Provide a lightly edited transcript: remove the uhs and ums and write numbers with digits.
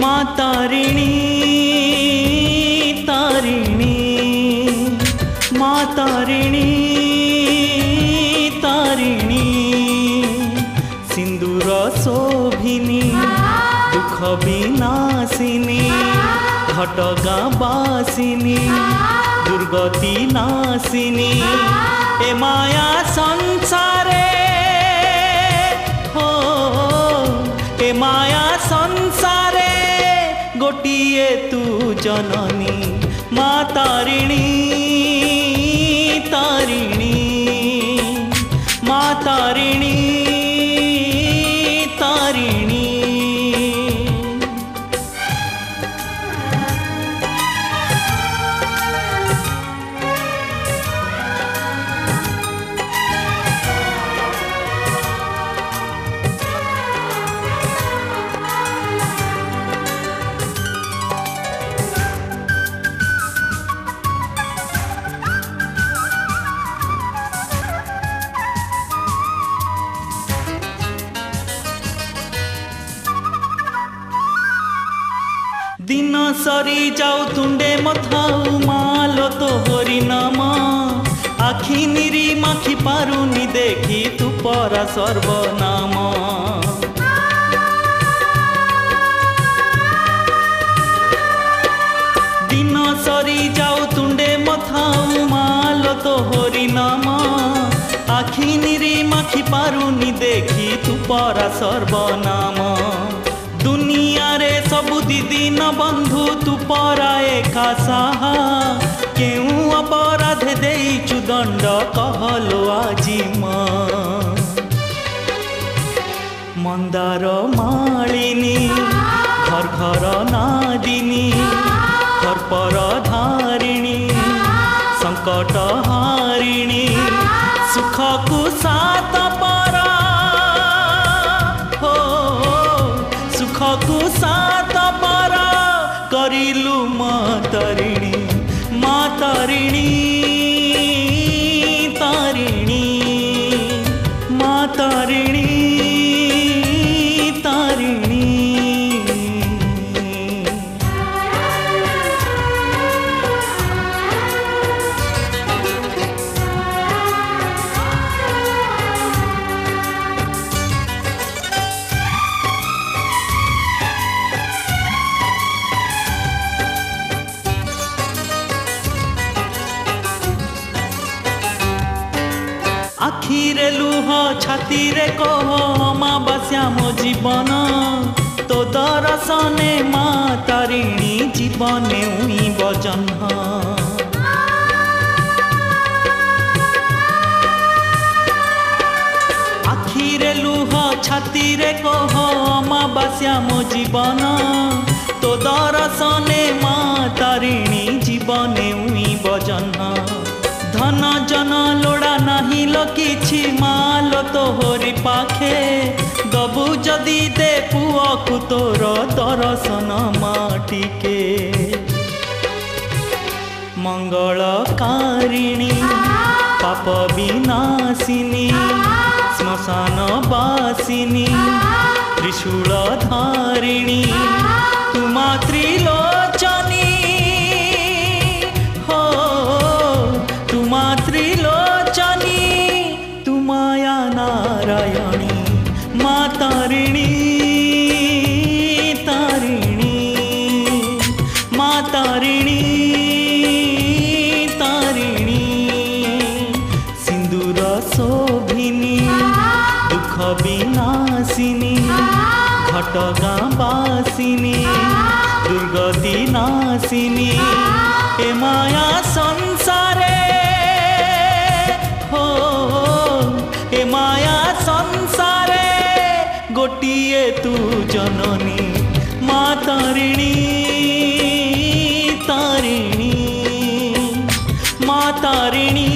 माँ तारिणी तारिणी माँ तारिणी तारिणी सिंदूर शोभिनी दुख विनाशिनी घटगा बासिनी दुर्गति नाशिनी ए माया संसारे हो ए माया संसारे गोटिए तू जननी माँ तारिणी तारिणी माँ तारिणी तारिणी। दिन सरी जाऊ तुंडे मथाऊ मालो तो हरि नाम आखि निरी माखी पारुनी देखी तू परा सर्वनाम। दिन सरी जाऊ तुंडे मथाऊ मालो तो हरि नाम आखि निरी माखी पारुनी देखी तू परा सर्वनाम। दुनिया रे सबु दीदी न बंधु तू परा एका साहा केउ अपराध देइचु दंड कहलो आजी माँ। मंदार मालिनी घर घर नादिनी खरपर धारिणी संकट हारिणी सुख को सात परा को सात पारा करिलु माँ तारिणी माँ तारिणी तारिणी माँ तारिणी तारिणी। आखिरे लुह छाती रे कह अमावास्या मो जीवन तो दर्शने माँ तारिणी जीवने उई बजन। आखिरे लुह छाती रे कह अमावास्या मो जीवन तो दर्शने माँ तारिणी जीवने उई बजन। धन जन लोड़ा नहीं लो किछि मालो तो होरी पाखे दबु जदि दे पुआ को तोर दर्शन माटिके। मंगलकारिणी पाप विनाशिनी श्मशान बासिनी त्रिशूल धारिणी तुमा त्रिलोचनी हो तुमा त्रिलोचनी तुमाया नारायणी माँ तारिणी तारिणी माँ तारिणी तारिणी सिंदूर शोभिनी दुख विनाशिनी घटगा बासिनी दुर्गति नाशिनी ए माया संसारे हो ए माया संसारे गोटिए तू जननी माँ तारिणी तारिणी माँ तारिणी